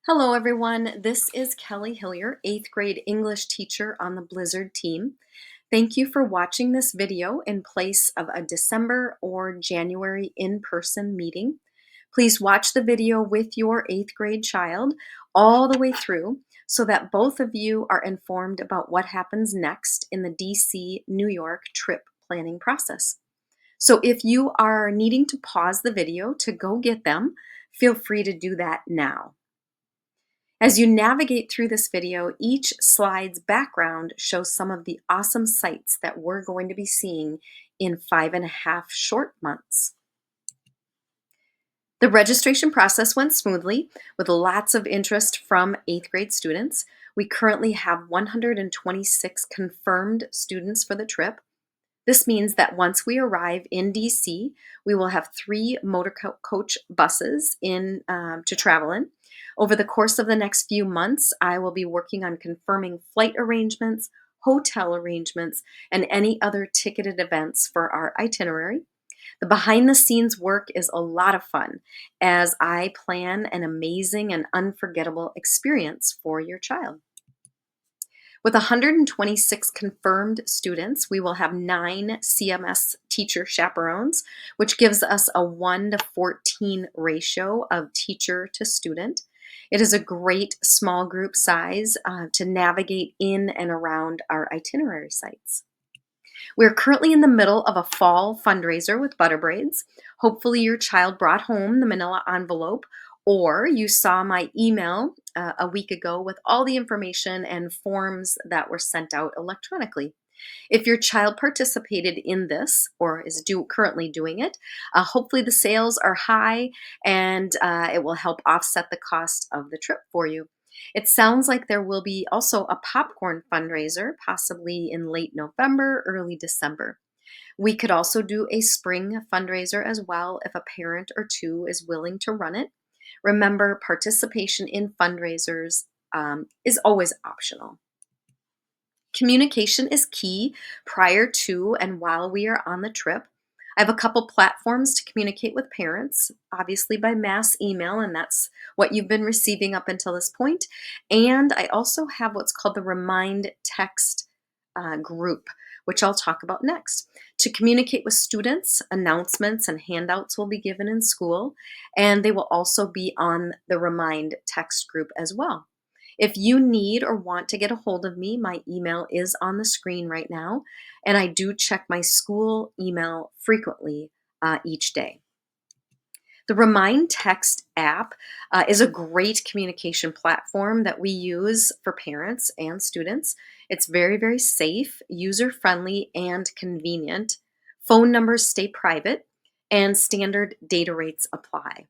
Hello, everyone. This is Kelly Hillier, 8th grade English teacher on the Blizzard team. Thank you for watching this video in place of a December or January in-person meeting. Please watch the video with your 8th grade child all the way through so that both of you are informed about what happens next in the DC, New York trip planning process. So if you are needing to pause the video to go get them, feel free to do that now. As you navigate through this video, each slide's background shows some of the awesome sights that we're going to be seeing in 5.5 short months. The registration process went smoothly with lots of interest from 8th grade students. We currently have 126 confirmed students for the trip. This means that once we arrive in DC, we will have 3 motor coach buses to travel in. Over the course of the next few months, I will be working on confirming flight arrangements, hotel arrangements, and any other ticketed events for our itinerary. The behind the scenes work is a lot of fun as I plan an amazing and unforgettable experience for your child. With 126 confirmed students, we will have 9 CMS teacher chaperones, which gives us a 1:14 ratio of teacher to student. It is a great small group size to navigate in and around our itinerary sites. We're currently in the middle of a fall fundraiser with Butter Braids. Hopefully your child brought home the manila envelope, or you saw my email a week ago with all the information and forms that were sent out electronically. If your child participated in this or is currently doing it, hopefully the sales are high and it will help offset the cost of the trip for you. It sounds like there will be also a popcorn fundraiser, possibly in late November, early December. We could also do a spring fundraiser as well if a parent or two is willing to run it. Remember, participation in fundraisers is always optional. Communication is key prior to and while we are on the trip. I have a couple platforms to communicate with parents, obviously by mass email, and that's what you've been receiving up until this point. And I also have what's called the Remind Text group, which I'll talk about next. To communicate with students, announcements and handouts will be given in school, and they will also be on the Remind Text group as well. If you need or want to get a hold of me, my email is on the screen right now, and I do check my school email frequently each day. The Remind Text app is a great communication platform that we use for parents and students. It's very, very safe, user-friendly, and convenient. Phone numbers stay private, and standard data rates apply.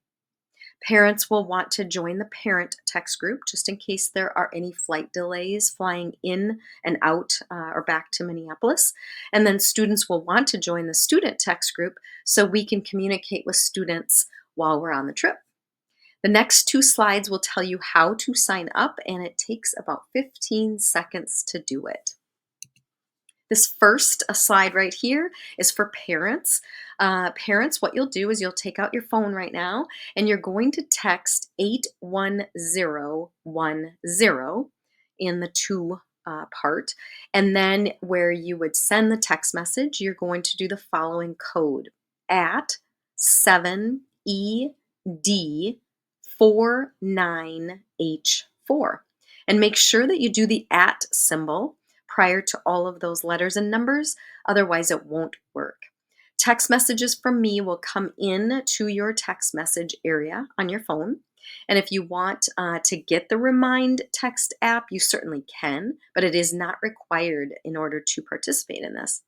Parents will want to join the parent text group just in case there are any flight delays flying in and out or back to Minneapolis. And then students will want to join the student text group so we can communicate with students while we're on the trip. The next 2 slides will tell you how to sign up, and it takes about 15 seconds to do it. This first slide right here is for parents. Parents, what you'll do is you'll take out your phone right now and you're going to text 81010 in the to part. And then where you would send the text message, you're going to do the following code at 7ED49H4. And make sure that you do the at symbol prior to all of those letters and numbers, otherwise it won't work. Text messages from me will come in to your text message area on your phone. And if you want to get the Remind Text app, you certainly can, but it is not required in order to participate in this.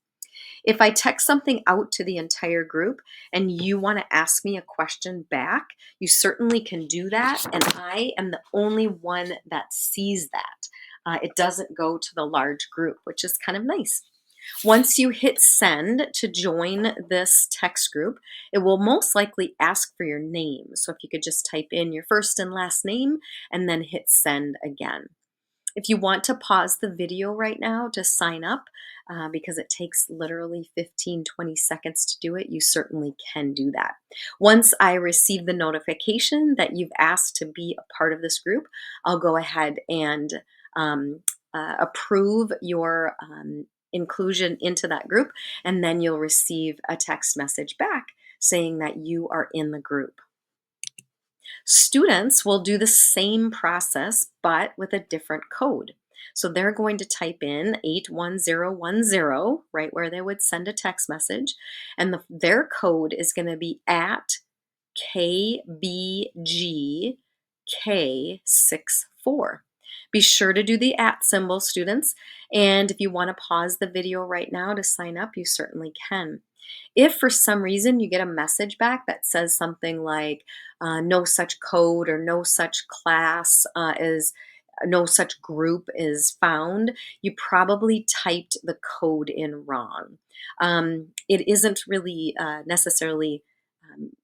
If I text something out to the entire group and you want to ask me a question back, you certainly can do that, and I am the only one that sees that. It doesn't go to the large group, which is kind of nice. Once you hit send to join this text group, it will most likely ask for your name. So if you could just type in your first and last name and then hit send again. If you want to pause the video right now to sign up, because it takes literally 15-20 seconds to do it, you certainly can do that. Once I receive the notification that you've asked to be a part of this group, I'll go ahead and um, approve your inclusion into that group, and then you'll receive a text message back saying that you are in the group. Students will do the same process, but with a different code. So they're going to type in 81010, right where they would send a text message, and their code is going to be at KBGK64. Be sure to do the at symbol, students, and if you want to pause the video right now to sign up, you certainly can. If for some reason you get a message back that says something like no such code or no such class is no such group is found, you probably typed the code in wrong. It isn't really necessarily,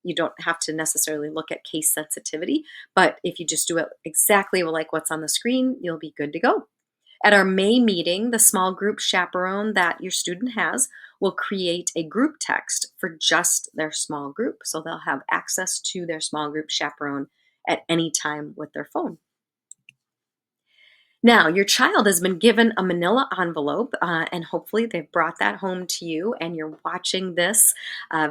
you don't have to necessarily look at case sensitivity, but if you just do it exactly like what's on the screen, you'll be good to go. At our May meeting, the small group chaperone that your student has will create a group text for just their small group. So they'll have access to their small group chaperone at any time with their phone. Now, your child has been given a manila envelope, and hopefully they've brought that home to you, and you're watching this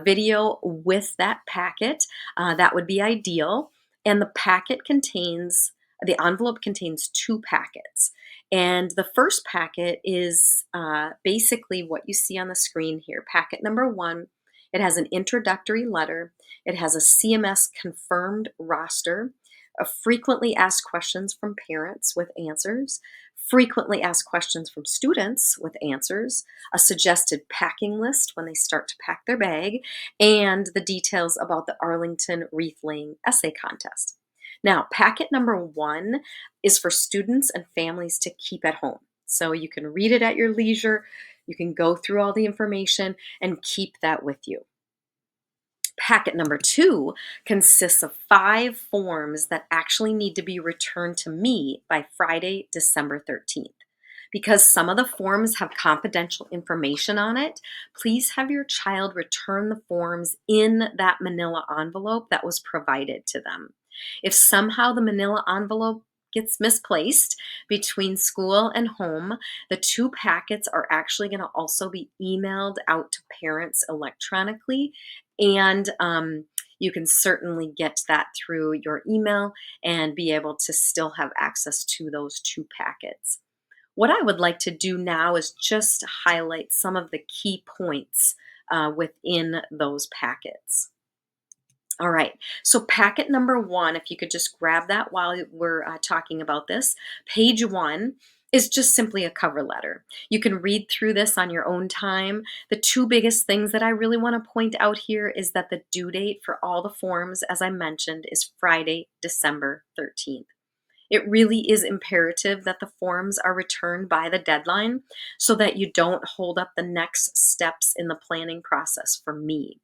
video with that packet. That would be ideal. And the envelope contains 2 packets. And the first packet is basically what you see on the screen here. Packet number 1, it has an introductory letter, it has a CMS confirmed roster, frequently asked questions from parents with answers, frequently asked questions from students with answers, a suggested packing list when they start to pack their bag, and the details about the Arlington Wreath Laying Essay Contest. Now, packet number 1 is for students and families to keep at home. So you can read it at your leisure, you can go through all the information and keep that with you. Packet number 2 consists of 5 forms that actually need to be returned to me by Friday, December 13th. Because some of the forms have confidential information on it, please have your child return the forms in that manila envelope that was provided to them. If somehow the manila envelope gets misplaced between school and home, the 2 packets are actually going to also be emailed out to parents electronically, and you can certainly get that through your email and be able to still have access to those 2 packets. What I would like to do now is just highlight some of the key points within those packets. All right, so packet number 1, if you could just grab that while we're talking about this. Page 1 is just simply a cover letter. You can read through this on your own time. The 2 biggest things that I really want to point out here is that the due date for all the forms, as I mentioned, is Friday, December 13th. It really is imperative that the forms are returned by the deadline so that you don't hold up the next steps in the planning process for me.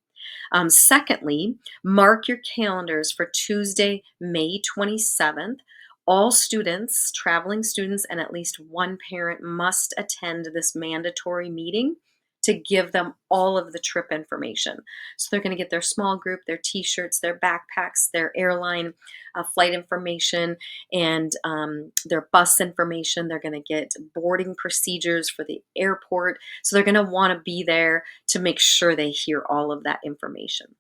Secondly, mark your calendars for Tuesday, May 27th. All students, traveling students, and at least one parent must attend this mandatory meeting to give them all of the trip information. So they're going to get their small group, their t-shirts, their backpacks, their airline flight information, and their bus information. They're going to get boarding procedures for the airport. So they're going to want to be there to make sure they hear all of that information.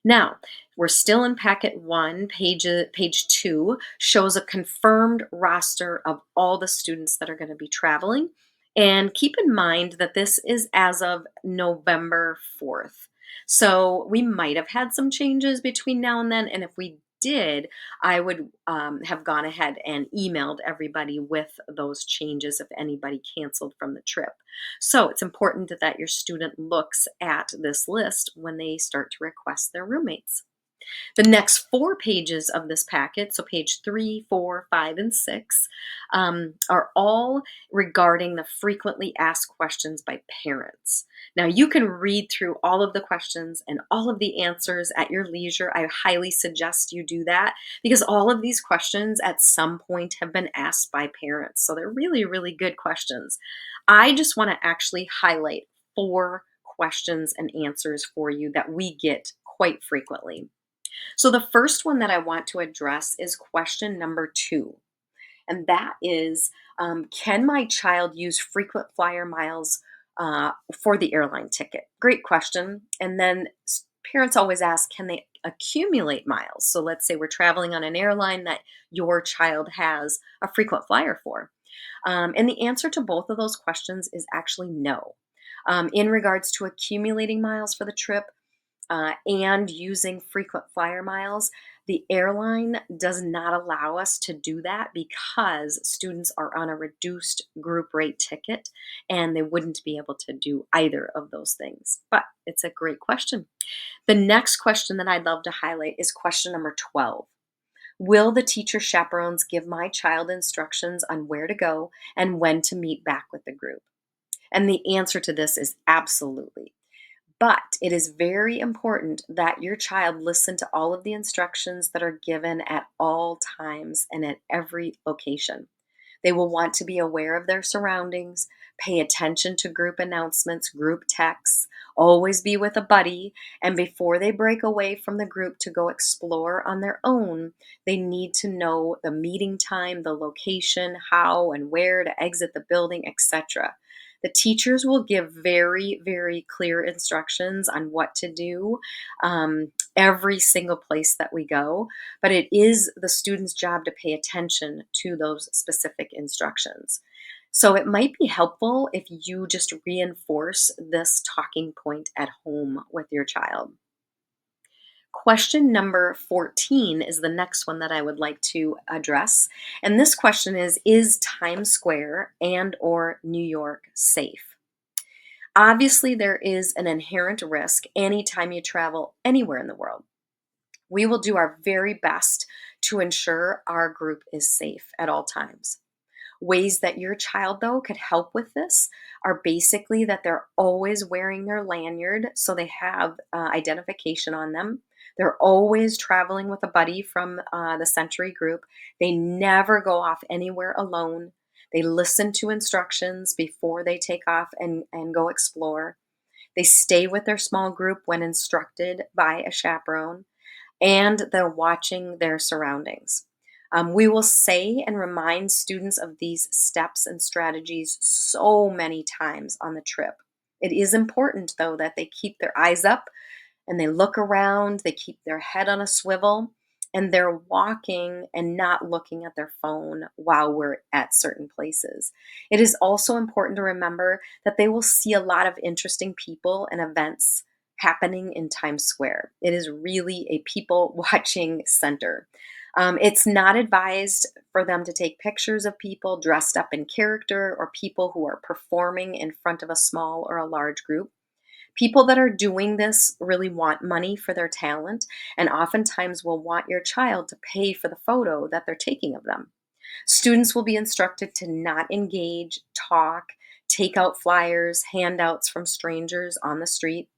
Now, we're still in packet 1. Page 2 shows a confirmed roster of all the students that are going to be traveling. And keep in mind that this is as of November 4th. So we might have had some changes between now and then. And if we did, I would have gone ahead and emailed everybody with those changes if anybody canceled from the trip. So it's important that your student looks at this list when they start to request their roommates. The next 4 pages of this packet, so page 3, 4, 5, and 6, are all regarding the frequently asked questions by parents. Now, you can read through all of the questions and all of the answers at your leisure. I highly suggest you do that because all of these questions at some point have been asked by parents. So they're really, really good questions. I just want to actually highlight 4 questions and answers for you that we get quite frequently. So the first one that I want to address is question number 2. And that is, can my child use frequent flyer miles for the airline ticket? Great question. And then parents always ask, can they accumulate miles? So let's say we're traveling on an airline that your child has a frequent flyer for. And the answer to both of those questions is actually no. In regards to accumulating miles for the trip, and using frequent flyer miles, the airline does not allow us to do that because students are on a reduced group rate ticket and they wouldn't be able to do either of those things. But it's a great question. The next question that I'd love to highlight is question number 12. Will the teacher chaperones give my child instructions on where to go and when to meet back with the group? And the answer to this is absolutely. But it is very important that your child listen to all of the instructions that are given at all times and at every location. They will want to be aware of their surroundings, pay attention to group announcements, group texts, always be with a buddy, and before they break away from the group to go explore on their own, they need to know the meeting time, the location, how and where to exit the building, etc. The teachers will give very, very clear instructions on what to do every single place that we go, but it is the student's job to pay attention to those specific instructions. So it might be helpful if you just reinforce this talking point at home with your child. Question number 14 is the next one that I would like to address. And this question is Times Square and or New York safe? Obviously, there is an inherent risk anytime you travel anywhere in the world. We will do our very best to ensure our group is safe at all times. Ways that your child, though, could help with this are basically that they're always wearing their lanyard so they have identification on them. They're always traveling with a buddy from the Century group. They never go off anywhere alone. They listen to instructions before they take off and go explore. They stay with their small group when instructed by a chaperone, and they're watching their surroundings. We will say and remind students of these steps and strategies so many times on the trip. It is important, though, that they keep their eyes up and they look around, they keep their head on a swivel, and they're walking and not looking at their phone while we're at certain places. It is also important to remember that they will see a lot of interesting people and events happening in Times Square. It is really a people watching center. It's not advised for them to take pictures of people dressed up in character or people who are performing in front of a small or a large group. People that are doing this really want money for their talent and oftentimes will want your child to pay for the photo that they're taking of them. Students will be instructed to not engage, talk, take out flyers, handouts from strangers on the street.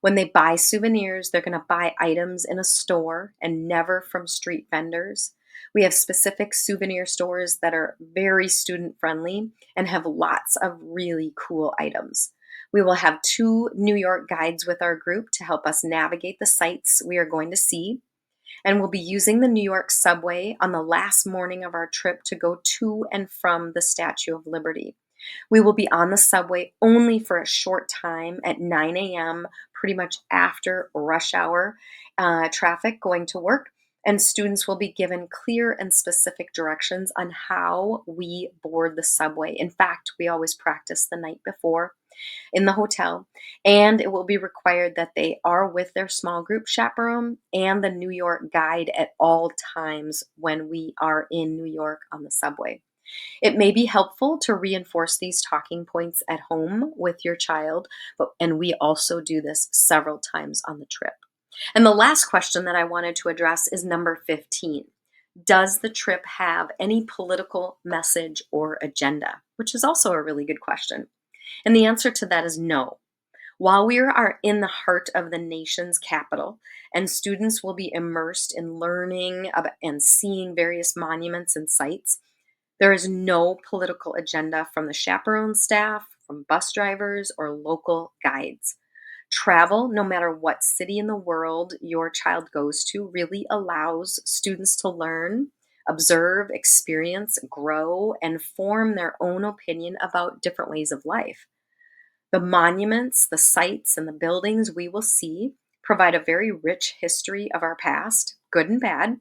When they buy souvenirs, they're going to buy items in a store and never from street vendors. We have specific souvenir stores that are very student friendly and have lots of really cool items. We will have 2 New York guides with our group to help us navigate the sites we are going to see. And we'll be using the New York subway on the last morning of our trip to go to and from the Statue of Liberty. We will be on the subway only for a short time at 9 a.m., pretty much after rush hour traffic going to work. And students will be given clear and specific directions on how we board the subway. In fact, we always practice the night before in the hotel, and it will be required that they are with their small group chaperone and the New York guide at all times when we are in New York on the subway. It may be helpful to reinforce these talking points at home with your child, and we also do this several times on the trip. And the last question that I wanted to address is number 15. Does the trip have any political message or agenda? Which is also a really good question. And the answer to that is no. While we are in the heart of the nation's capital, and students will be immersed in learning and seeing various monuments and sites, there is no political agenda from the chaperone staff, from bus drivers, or local guides. Travel, no matter what city in the world your child goes to, really allows students to learn, observe, experience, grow, and form their own opinion about different ways of life. The monuments, the sites, and the buildings we will see provide a very rich history of our past, good and bad,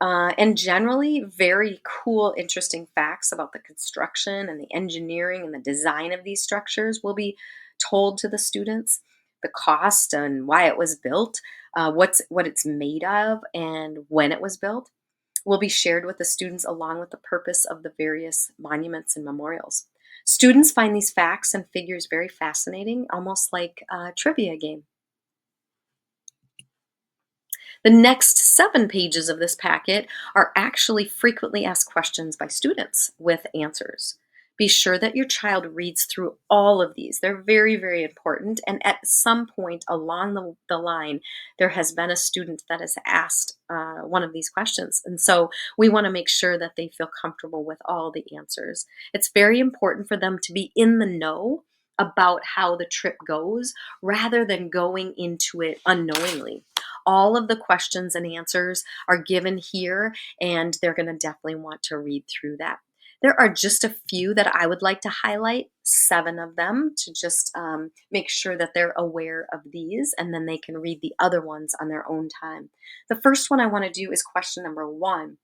and generally very cool, interesting facts about the construction and the engineering and the design of these structures will be told to the students. The cost and why it was built, what it's made of, and when it was built will be shared with the students along with the purpose of the various monuments and memorials. Students find these facts and figures very fascinating, almost like a trivia game. The next 7 pages of this packet are actually frequently asked questions by students with answers. Be sure that your child reads through all of these. They're very, very important. And at some point along the line, there has been a student that has asked one of these questions. And so we want to make sure that they feel comfortable with all the answers. It's very important for them to be in the know about how the trip goes rather than going into it unknowingly. All of the questions and answers are given here, and they're going to definitely want to read through that. There are just a few that I would like to highlight, 7 of them, to just make sure that they're aware of these, and then they can read the other ones on their own time. The first one I want to do is question number 1.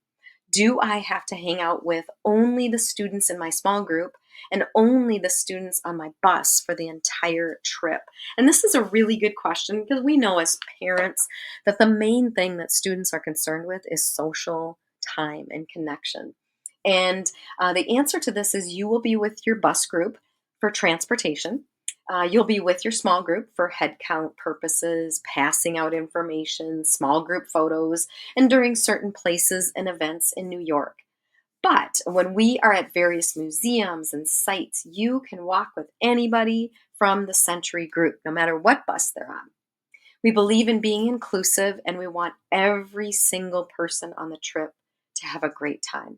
Do I have to hang out with only the students in my small group and only the students on my bus for the entire trip? And this is a really good question because we know as parents that the main thing that students are concerned with is social time and connection. And the answer to this is you will be with your bus group for transportation. You'll be with your small group for head count purposes, passing out information, small group photos, and during certain places and events in New York. But when we are at various museums and sites, you can walk with anybody from the Century group, no matter what bus they're on. We believe in being inclusive, and we want every single person on the trip to have a great time.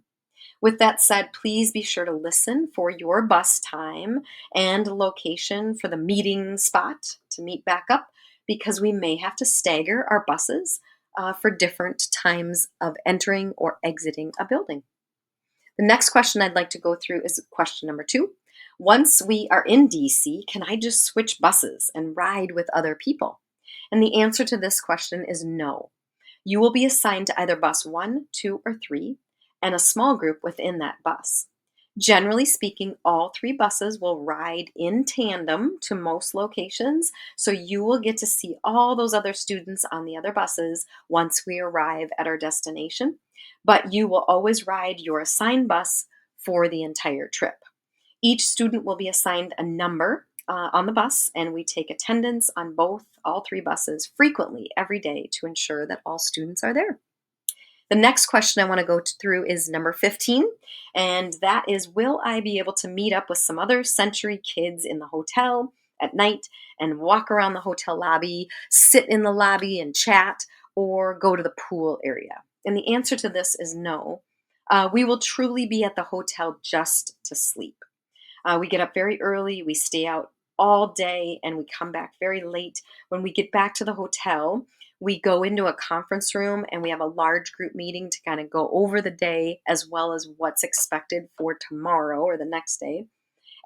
With that said, please be sure to listen for your bus time and location for the meeting spot to meet back up because we may have to stagger our buses for different times of entering or exiting a building. The next question I'd like to go through is question number 2. Once we are in DC, can I just switch buses and ride with other people? And the answer to this question is no. You will be assigned to either bus 1, 2, or 3 and a small group within that bus. Generally speaking, all 3 buses will ride in tandem to most locations, so you will get to see all those other students on the other buses once we arrive at our destination, but you will always ride your assigned bus for the entire trip. Each student will be assigned a number on the bus, and we take attendance on all 3 buses frequently every day to ensure that all students are there. The next question I want to go through is number 15, and that is, will I be able to meet up with some other Century kids in the hotel at night and walk around the hotel lobby, sit in the lobby and chat, or go to the pool area? And the answer to this is no. We will truly be at the hotel just to sleep. We get up very early, we stay out all day, and we come back very late. When we get back to the hotel, we go into a conference room and we have a large group meeting to kind of go over the day as well as what's expected for tomorrow or the next day.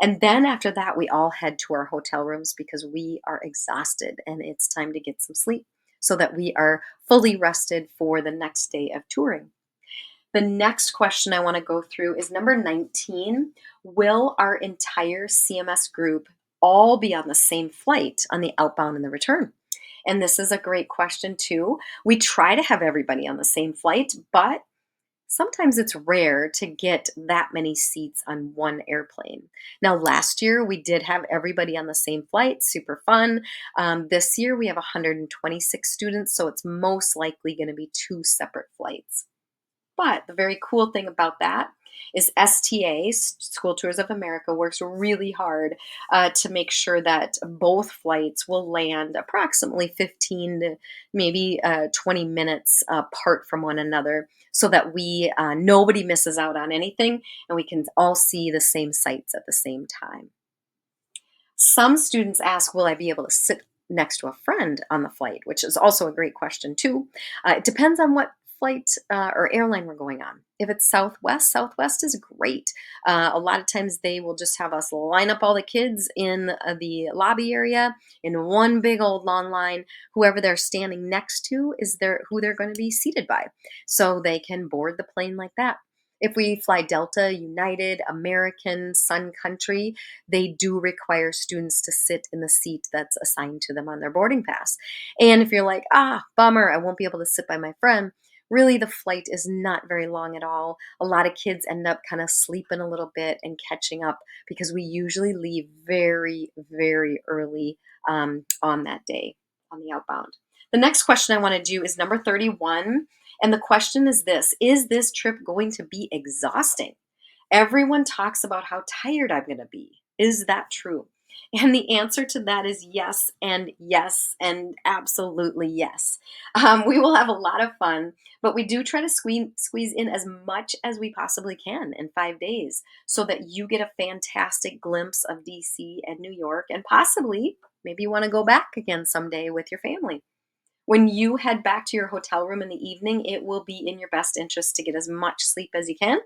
And then after that, we all head to our hotel rooms because we are exhausted and it's time to get some sleep so that we are fully rested for the next day of touring. The next question I want to go through is number 19. Will our entire CMS group all be on the same flight on the outbound and the return? And this is a great question too. We try to have everybody on the same flight, but Sometimes it's rare to get that many seats on one airplane. Now, last year we did have everybody on the same flight, super fun. This year we have 126 students, so it's most likely going to be two separate flights. But the very cool thing about that is STA, School Tours of America, works really hard to make sure that both flights will land approximately 15 to maybe 20 minutes apart from one another so that we nobody misses out on anything and we can all see the same sights at the same time. Some students ask, will I be able to sit next to a friend on the flight? Which is also a great question, too. It depends on what flight or airline we're going on. If it's Southwest, Southwest is great. A lot of times they will just have us line up all the kids in the lobby area in one big old long line. Whoever they're standing next to is who they're going to be seated by. So they can board the plane like that. If we fly Delta, United, American, Sun Country, they do require students to sit in the seat that's assigned to them on their boarding pass. And if you're like, bummer, I won't be able to sit by my friend, really the flight is not very long at all. A lot of kids end up kind of sleeping a little bit and catching up because we usually leave very, very early on that day on the outbound. The next question I want to do is number 31. And the question is this: is this trip going to be exhausting? Everyone talks about how tired I'm going to be. Is that true? And the answer to that is yes, and absolutely yes. We will have a lot of fun, but we do try to squeeze in as much as we possibly can in 5 days so that you get a fantastic glimpse of DC and New York, and possibly maybe you want to go back again someday with your family. When you head back to your hotel room in the evening, it will be in your best interest to get as much sleep as you can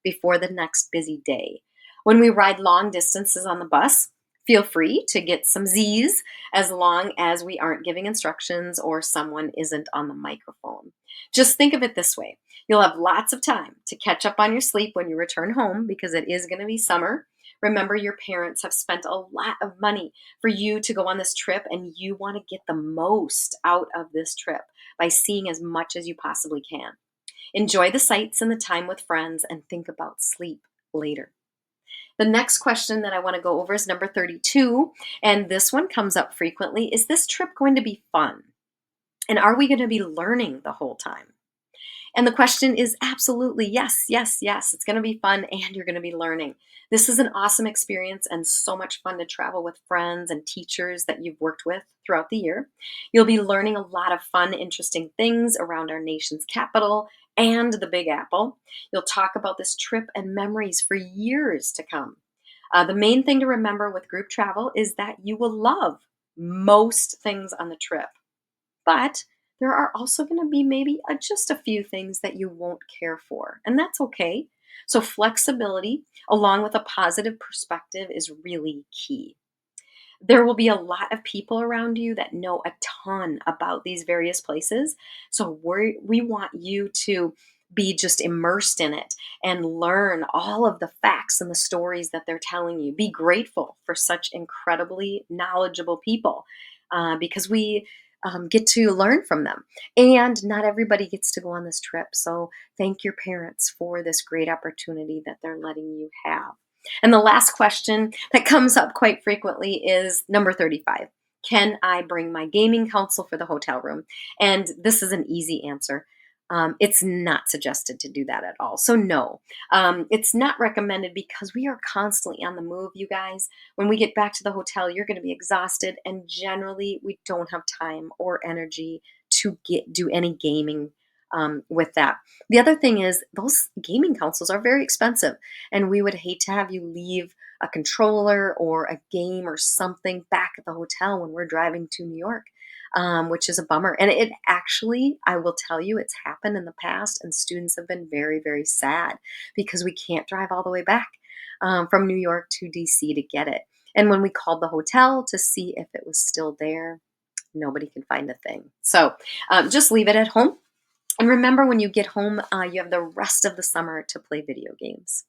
before the next busy day. When we ride long distances on the bus, feel free to get some Z's as long as we aren't giving instructions or someone isn't on the microphone. Just think of it this way: you'll have lots of time to catch up on your sleep when you return home because it is going to be summer. Remember, your parents have spent a lot of money for you to go on this trip, and you want to get the most out of this trip by seeing as much as you possibly can. Enjoy the sights and the time with friends, and think about sleep later. The next question that I want to go over is number 32, and this one comes up frequently. Is this trip going to be fun? And are we going to be learning the whole time? And the question is absolutely yes, yes, yes. It's going to be fun and you're going to be learning. This is an awesome experience and so much fun to travel with friends and teachers that you've worked with throughout the year. You'll be learning a lot of fun, interesting things around our nation's capital and the Big Apple. You'll talk about this trip and memories for years to come. The main thing to remember with group travel is that you will love most things on the trip. But there are also going to be maybe just a few things that you won't care for, and that's okay. So, flexibility along with a positive perspective is really key. There will be a lot of people around you that know a ton about these various places. So, we want you to be just immersed in it and learn all of the facts and the stories that they're telling you. Be grateful for such incredibly knowledgeable people because we get to learn from them. And not everybody gets to go on this trip. So thank your parents for this great opportunity that they're letting you have. And the last question that comes up quite frequently is number 35. Can I bring my gaming console for the hotel room? And this is an easy answer. It's not suggested to do that at all. So, no, it's not recommended because we are constantly on the move, you guys. When we get back to the hotel, you're going to be exhausted, and generally, we don't have time or energy to do any gaming with that. The other thing is, those gaming consoles are very expensive, and we would hate to have you leave a controller or a game or something back at the hotel when we're driving to New York, which is a bummer. And it actually, I will tell you, it's happened in the past, and students have been very, very sad because we can't drive all the way back from New York to DC to get it. And when we called the hotel to see if it was still there, nobody can find a thing. So just leave it at home. And remember, when you get home, you have the rest of the summer to play video games.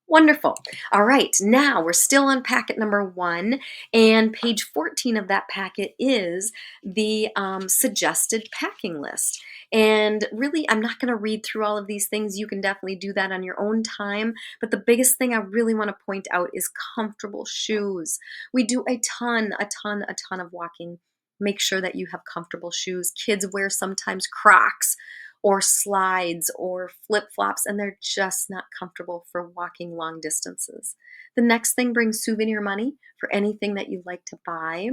Wonderful. All right, now we're still on packet number 1, and page 14 of that packet is the suggested packing list. And really, I'm not going to read through all of these things. You can definitely do that on your own time. But the biggest thing I really want to point out is comfortable shoes. We do a ton of walking. Make sure that you have comfortable shoes. Kids wear sometimes Crocs or slides or flip flops, and they're just not comfortable for walking long distances. The next thing, bring souvenir money for anything that you like to buy,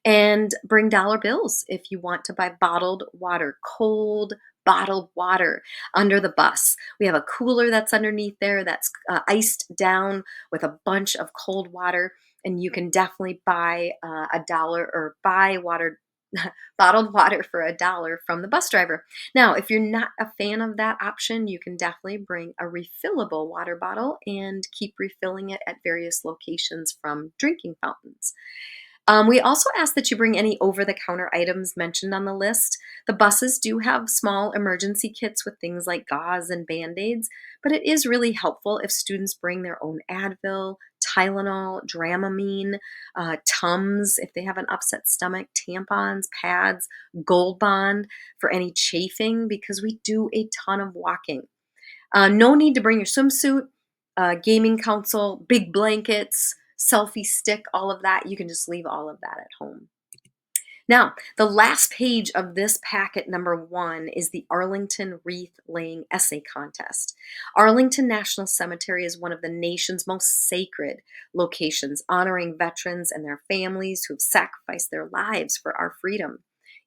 and bring dollar bills if you want to buy bottled water, cold bottled water under the bus. We have a cooler that's underneath there that's iced down with a bunch of cold water, and you can definitely buy $1 or buy water. Bottled water for $1 from the bus driver. Now, if you're not a fan of that option, you can definitely bring a refillable water bottle and keep refilling it at various locations from drinking fountains. We also ask that you bring any over the counter items mentioned on the list. The buses do have small emergency kits with things like gauze and band aids, but it is really helpful if students bring their own Advil, Tylenol, Dramamine, Tums if they have an upset stomach, tampons, pads, Gold Bond for any chafing, because we do a ton of walking. No need to bring your swimsuit, gaming console, big blankets, selfie stick, all of that. You can just leave all of that at home. Now, the last page of this packet, number 1, is the Arlington Wreath Laying Essay Contest. Arlington National Cemetery is one of the nation's most sacred locations, honoring veterans and their families who have sacrificed their lives for our freedom.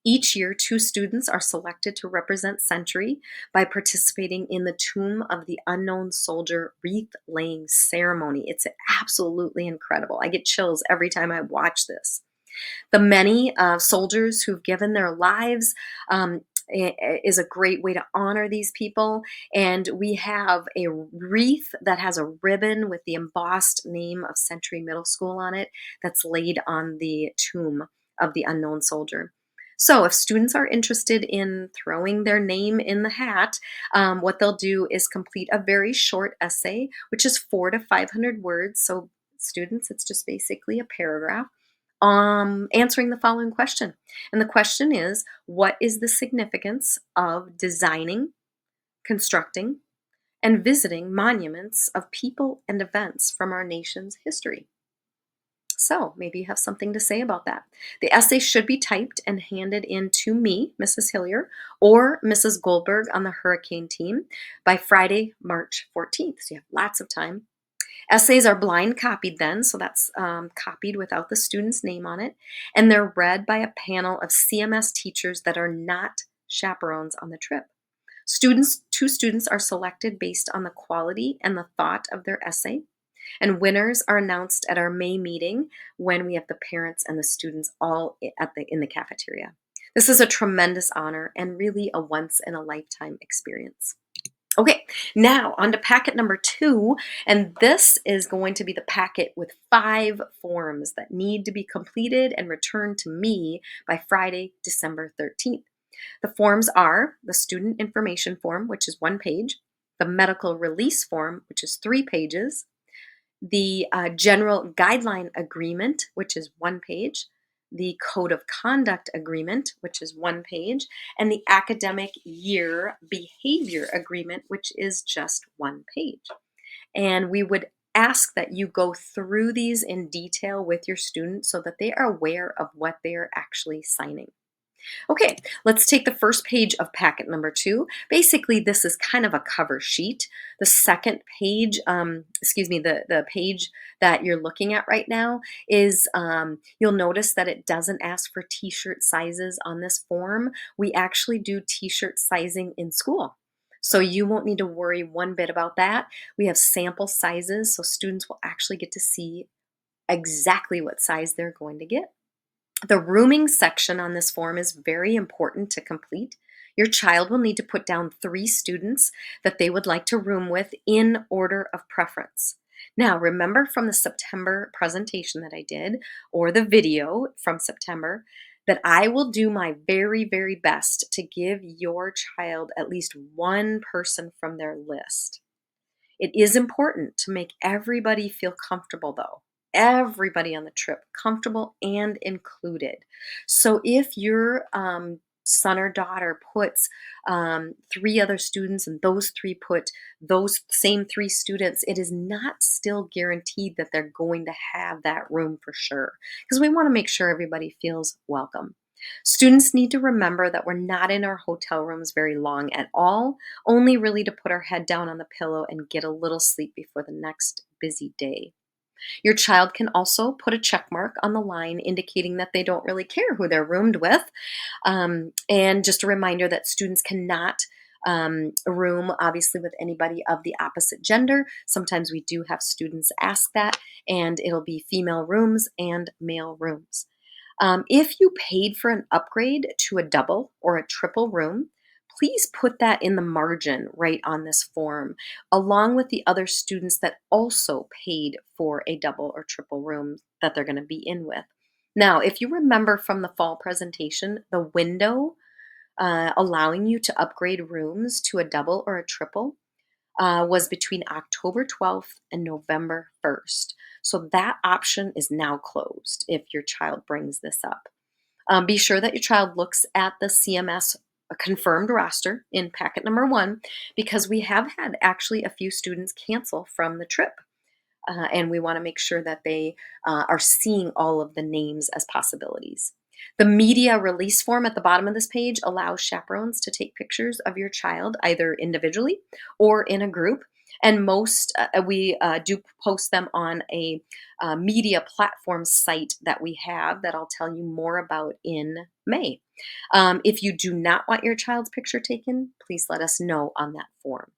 Each year, 2 students are selected to represent Century by participating in the Tomb of the Unknown Soldier wreath laying ceremony. It's absolutely incredible. I get chills every time I watch this. The many soldiers who've given their lives is a great way to honor these people. And we have a wreath that has a ribbon with the embossed name of Century Middle School on it that's laid on the tomb of the unknown soldier. So, if students are interested in throwing their name in the hat, what they'll do is complete a very short essay, which is 400 to 500 words. So, students, it's just basically a paragraph answering the following question. And the question is, what is the significance of designing, constructing, and visiting monuments of people and events from our nation's history? So maybe you have something to say about that. The essay should be typed and handed in to me, Mrs. Hillier, or Mrs. Goldberg on the Hurricane team by Friday, March 14th. So you have lots of time. Essays are blind copied then, so that's copied without the student's name on it, and they're read by a panel of CMS teachers that are not chaperones on the trip. 2 students are selected based on the quality and the thought of their essay, and winners are announced at our May meeting when we have the parents and the students all in the cafeteria. This is a tremendous honor and really a once in a lifetime experience. Okay, now on to packet number 2, and this is going to be the packet with 5 forms that need to be completed and returned to me by Friday, December 13th. The forms are the student information form, which is 1 page, the medical release form, which is 3 pages, the general guideline agreement, which is 1 page, the code of conduct agreement, which is 1 page, and the academic year behavior agreement, which is just 1 page. And we would ask that you go through these in detail with your students so that they are aware of what they are actually signing. Okay, let's take the first page of packet number 2. Basically, this is kind of a cover sheet. The second page, the page that you're looking at right now is, you'll notice that it doesn't ask for t-shirt sizes on this form. We actually do t-shirt sizing in school. So you won't need to worry one bit about that. We have sample sizes, so students will actually get to see exactly what size they're going to get. The rooming section on this form is very important to complete. Your child will need to put down 3 students that they would like to room with in order of preference. Now, remember from the September presentation that I did, or the video from September, that I will do my very, very best to give your child at least 1 person from their list. It is important to make everybody feel comfortable, though. Everybody on the trip comfortable and included. So if your son or daughter puts three other students and those three put those same three students, it is not still guaranteed that they're going to have that room for sure, because we want to make sure everybody feels welcome. Students need to remember that we're not in our hotel rooms very long at all, only really to put our head down on the pillow and get a little sleep before the next busy day. Your child can also put a check mark on the line indicating that they don't really care who they're roomed with. And just a reminder that students cannot room, obviously, with anybody of the opposite gender. Sometimes we do have students ask that, and it'll be female rooms and male rooms. If you paid for an upgrade to a double or a triple room, please put that in the margin right on this form, along with the other students that also paid for a double or triple room that they're going to be in with. Now, if you remember from the fall presentation, the window allowing you to upgrade rooms to a double or a triple was between October 12th and November 1st. So that option is now closed if your child brings this up. Be sure that your child looks at the CMS confirmed roster in packet number 1, because we have had actually a few students cancel from the trip. And we want to make sure that they are seeing all of the names as possibilities. The media release form at the bottom of this page allows chaperones to take pictures of your child either individually or in a group. And we do post them on a media platform site that we have that I'll tell you more about in May. If you do not want your child's picture taken, please let us know on that form.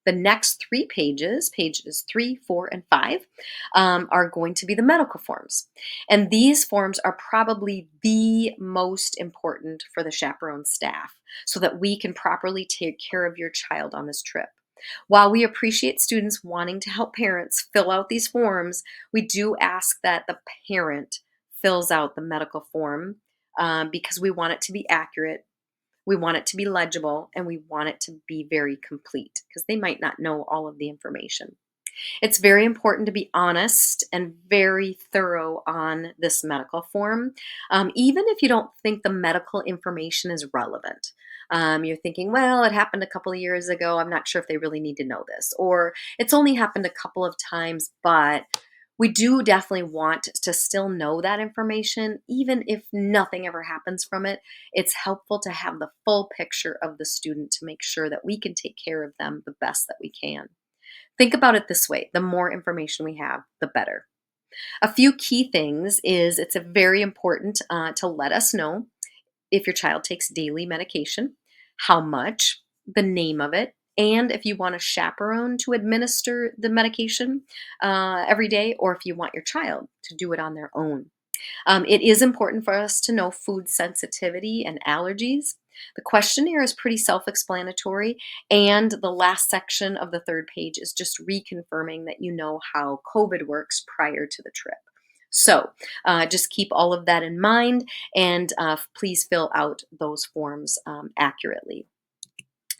The next 3 pages, pages 3, 4, and 5, are going to be the medical forms. And these forms are probably the most important for the chaperone staff so that we can properly take care of your child on this trip. While we appreciate students wanting to help parents fill out these forms, we do ask that the parent fills out the medical form because we want it to be accurate. We want it to be legible, and we want it to be very complete because they might not know all of the information. It's very important to be honest and very thorough on this medical form, even if you don't think the medical information is relevant. You're thinking, well, it happened a couple of years ago. I'm not sure if they really need to know this. Or it's only happened a couple of times, but we do definitely want to still know that information, even if nothing ever happens from it. It's helpful to have the full picture of the student to make sure that we can take care of them the best that we can. Think about it this way: the more information we have, the better. A few key things is it's very important to let us know if your child takes daily medication, how much, the name of it, and if you want a chaperone to administer the medication every day, or if you want your child to do it on their own. It is important for us to know food sensitivity and allergies. The questionnaire is pretty self explanatory, and the last section of the third page is just reconfirming that you know how COVID works prior to the trip. So just keep all of that in mind, and please fill out those forms accurately.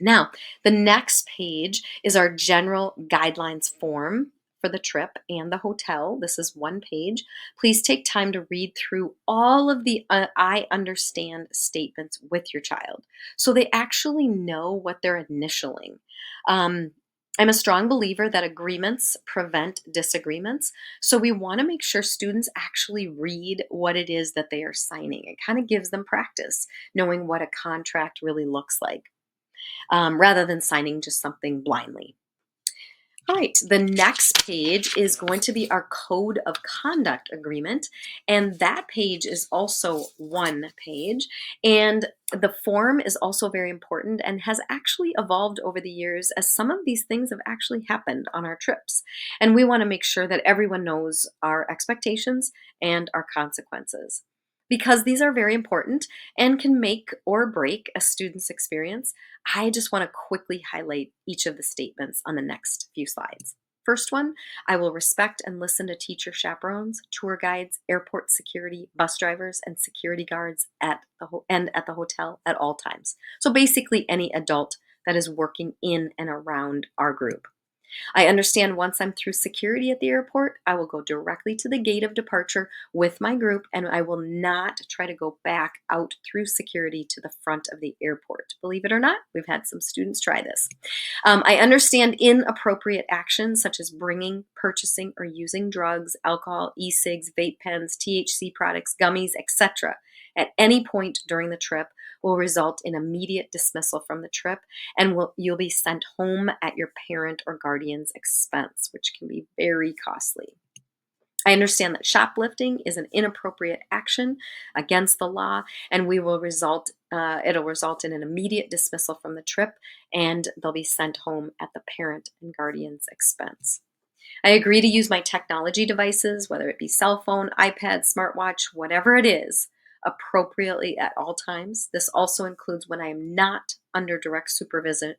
Now, the next page is our general guidelines form for the trip and the hotel. This is one page. Please take time to read through all of the I understand statements with your child so they actually know what they're initialing. Um, I'm a strong believer that agreements prevent disagreements. So we want to make sure students actually read what it is that they are signing. It kind of gives them practice knowing what a contract really looks like, rather than signing just something blindly. All right, the next page is going to be our Code of Conduct Agreement, and that page is also one page. And the form is also very important and has actually evolved over the years as some of these things have actually happened on our trips. And we want to make sure that everyone knows our expectations and our consequences. Because these are very important and can make or break a student's experience, I just want to quickly highlight each of the statements on the next few slides. First one, I will respect and listen to teacher chaperones, tour guides, airport security, bus drivers, and security guards at the hotel at all times. So basically any adult that is working in and around our group. I understand once I'm through security at the airport, I will go directly to the gate of departure with my group, and I will not try to go back out through security to the front of the airport. Believe it or not, we've had some students try this. I understand inappropriate actions such as bringing, purchasing, or using drugs, alcohol, e-cigs, vape pens, THC products, gummies, etc. at any point during the trip will result in immediate dismissal from the trip, and you'll be sent home at your parent or guardian's expense, which can be very costly. I understand that shoplifting is an inappropriate action against the law, and it'll result in an immediate dismissal from the trip, and they'll be sent home at the parent and guardian's expense. I agree to use my technology devices, whether it be cell phone, iPad, smartwatch, whatever it is, appropriately at all times. This also includes when I am not under direct supervision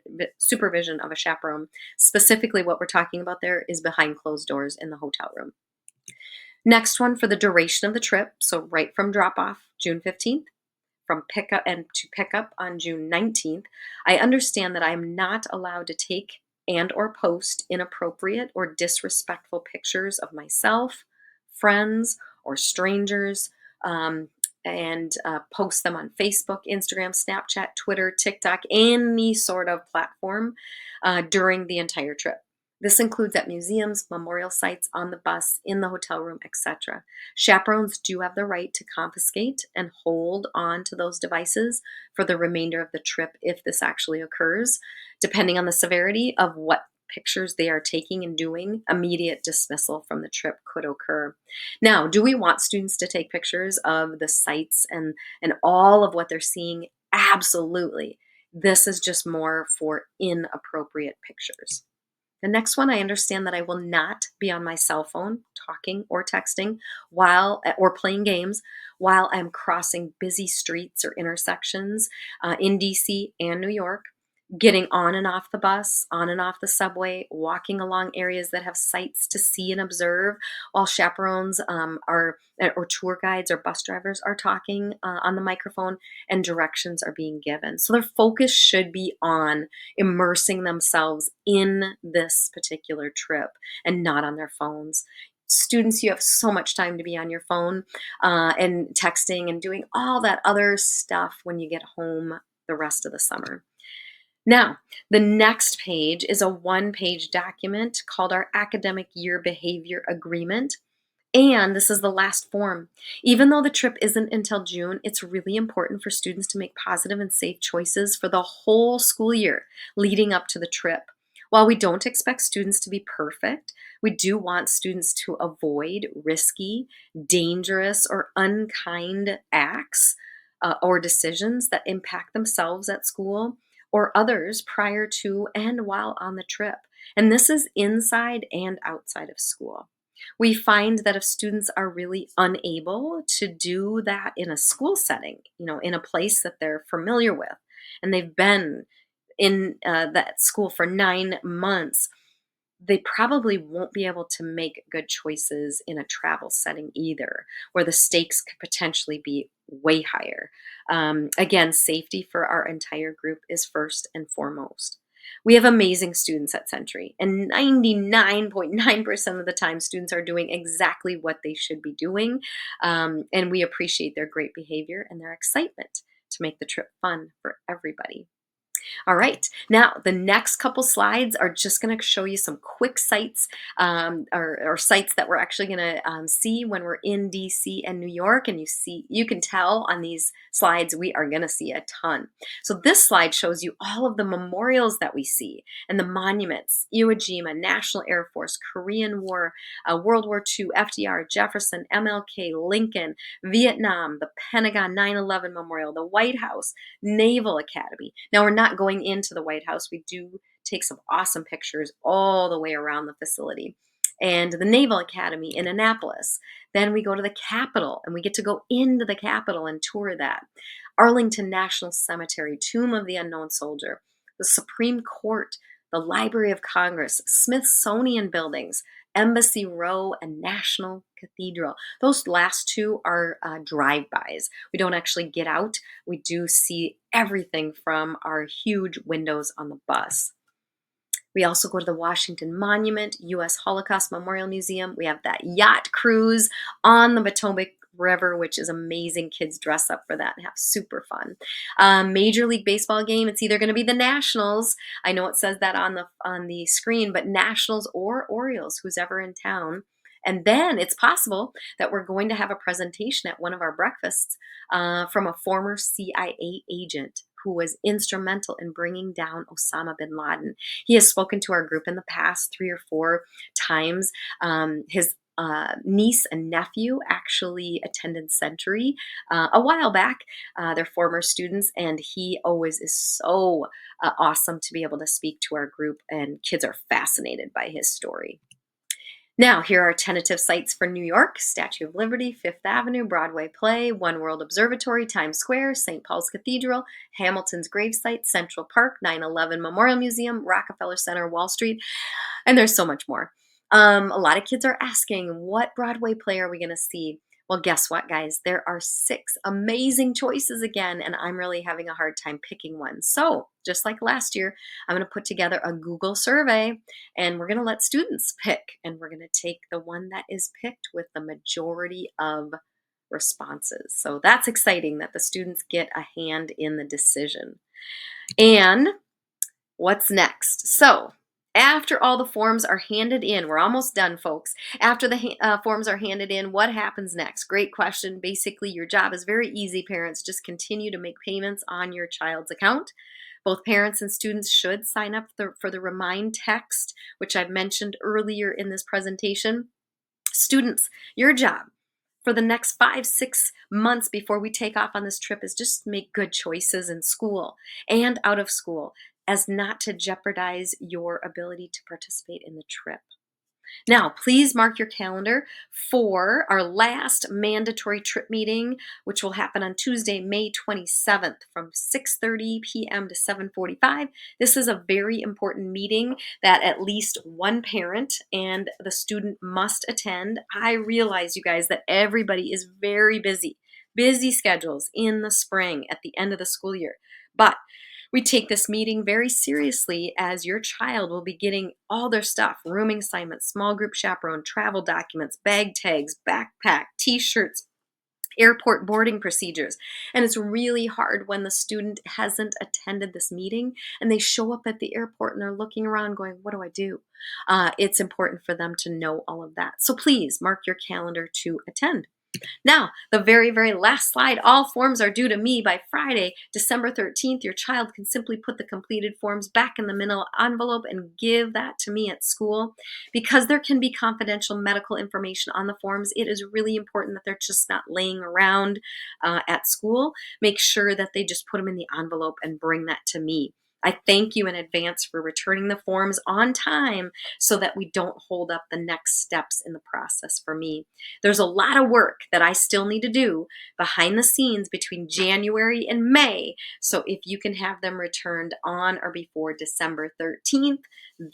of a chaperone. Specifically, what we're talking about there is behind closed doors in the hotel room. Next one, for the duration of the trip, so right from drop off June 15th, from pickup and to pickup on June 19th, I understand that I am not allowed to take and or post inappropriate or disrespectful pictures of myself, friends, or strangers, and post them on Facebook, Instagram, Snapchat, Twitter, TikTok, any sort of platform during the entire trip. This includes at museums, memorial sites, on the bus, in the hotel room, etc. Chaperones do have the right to confiscate and hold on to those devices for the remainder of the trip if this actually occurs. Depending on the severity of what pictures they are taking and doing, immediate dismissal from the trip could occur. Now, do we want students to take pictures of the sites and all of what they're seeing? Absolutely. This is just more for inappropriate pictures. The next one, I understand that I will not be on my cell phone talking or texting or playing games while I'm crossing busy streets or intersections in DC and New York, getting on and off the bus, on and off the subway, walking along areas that have sights to see and observe while chaperones or tour guides or bus drivers are talking on the microphone and directions are being given. So their focus should be on immersing themselves in this particular trip and not on their phones. Students, you have so much time to be on your phone and texting and doing all that other stuff when you get home the rest of the summer. Now, the next page is a one-page document called our Academic Year Behavior Agreement. And this is the last form. Even though the trip isn't until June, it's really important for students to make positive and safe choices for the whole school year leading up to the trip. While we don't expect students to be perfect, we do want students to avoid risky, dangerous, or unkind acts or decisions that impact themselves at school or others prior to and while on the trip. And this is inside and outside of school. We find that if students are really unable to do that in a school setting, in a place that they're familiar with, and they've been in that school for 9 months, they probably won't be able to make good choices in a travel setting either, where the stakes could potentially be way higher. Again, safety for our entire group is first and foremost. We have amazing students at Century, and 99.9% of the time, students are doing exactly what they should be doing, and we appreciate their great behavior and their excitement to make the trip fun for everybody. All right, now the next couple slides are just going to show you some quick sites or sites that we're actually going to see when we're in DC and New York. And you can tell on these slides we are going to see a ton. So this slide shows you all of the memorials that we see and the monuments: Iwo Jima, National Air Force, Korean War, World War II, FDR, Jefferson, MLK, Lincoln, Vietnam, the Pentagon 9/11 Memorial, the White House, Naval Academy. Now, we're not going into the White House. We do take some awesome pictures all the way around the facility. And the Naval Academy in Annapolis. Then we go to the Capitol, and we get to go into the Capitol and tour that. Arlington National Cemetery, Tomb of the Unknown Soldier, the Supreme Court, the Library of Congress, Smithsonian buildings, Embassy Row, and National Cathedral. Those last two are drive-bys. We don't actually get out. We do see everything from our huge windows on the bus. We also go to the Washington Monument, U.S. Holocaust Memorial Museum. We have that yacht cruise on the Potomac River, which is amazing. Kids dress up for that and have super fun. Major League Baseball game. It's either going to be the Nationals. I know it says that on the screen, but Nationals or Orioles, who's ever in town. And then it's possible that we're going to have a presentation at one of our breakfasts from a former CIA agent who was instrumental in bringing down Osama bin Laden. He has spoken to our group in the past 3 or 4 times. His niece and nephew actually attended Century a while back. They're former students, and he always is so awesome to be able to speak to our group, and kids are fascinated by his story. Now, here are tentative sites for New York: Statue of Liberty, Fifth Avenue, Broadway Play, One World Observatory, Times Square, St. Paul's Cathedral, Hamilton's gravesite, Central Park, 9/11 Memorial Museum, Rockefeller Center, Wall Street, and there's so much more. A lot of kids are asking, what Broadway play are we going to see? Well, guess what, guys? There are 6 amazing choices again, and I'm really having a hard time picking one. So, just like last year, I'm going to put together a Google survey, and we're going to let students pick, and we're going to take the one that is picked with the majority of responses. So that's exciting that the students get a hand in the decision. And what's next? So, after all the forms are handed in, we're almost done, folks. After the forms are handed in, what happens next? Great question. Basically, your job is very easy, parents. Just continue to make payments on your child's account. Both parents and students should sign up for the remind text, which I've mentioned earlier in this presentation. Students, your job for the next 5-6 months before we take off on this trip is just make good choices in school and out of school, as not to jeopardize your ability to participate in the trip. Now, please mark your calendar for our last mandatory trip meeting, which will happen on Tuesday, May 27th from 6:30 p.m. to 7:45. This is a very important meeting that at least one parent and the student must attend. I realize, you guys, that everybody is very busy schedules in the spring at the end of the school year. But we take this meeting very seriously, as your child will be getting all their stuff: rooming assignments, small group chaperone, travel documents, bag tags, backpack, t-shirts, airport boarding procedures. And it's really hard when the student hasn't attended this meeting and they show up at the airport and they're looking around going, what do I do? It's important for them to know all of that. So please mark your calendar to attend. Now, the very, very last slide. All forms are due to me by Friday, December 13th. Your child can simply put the completed forms back in the manila envelope and give that to me at school. Because there can be confidential medical information on the forms, it is really important that they're just not laying around at school. Make sure that they just put them in the envelope and bring that to me. I thank you in advance for returning the forms on time so that we don't hold up the next steps in the process for me. There's a lot of work that I still need to do behind the scenes between January and May. So if you can have them returned on or before December 13th,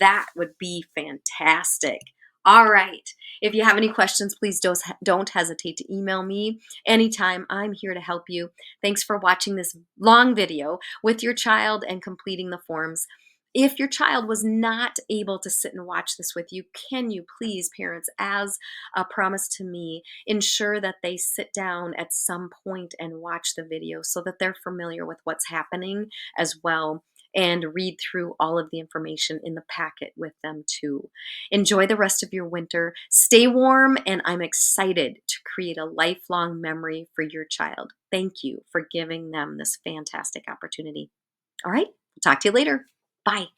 that would be fantastic. All right. If you have any questions, please don't hesitate to email me anytime. I'm here to help you. Thanks for watching this long video with your child and completing the forms. If your child was not able to sit and watch this with you, can you please, parents, as a promise to me, ensure that they sit down at some point and watch the video so that they're familiar with what's happening as well, and read through all of the information in the packet with them too. Enjoy the rest of your winter. Stay warm, and I'm excited to create a lifelong memory for your child. Thank you for giving them this fantastic opportunity. All right, talk to you later. Bye.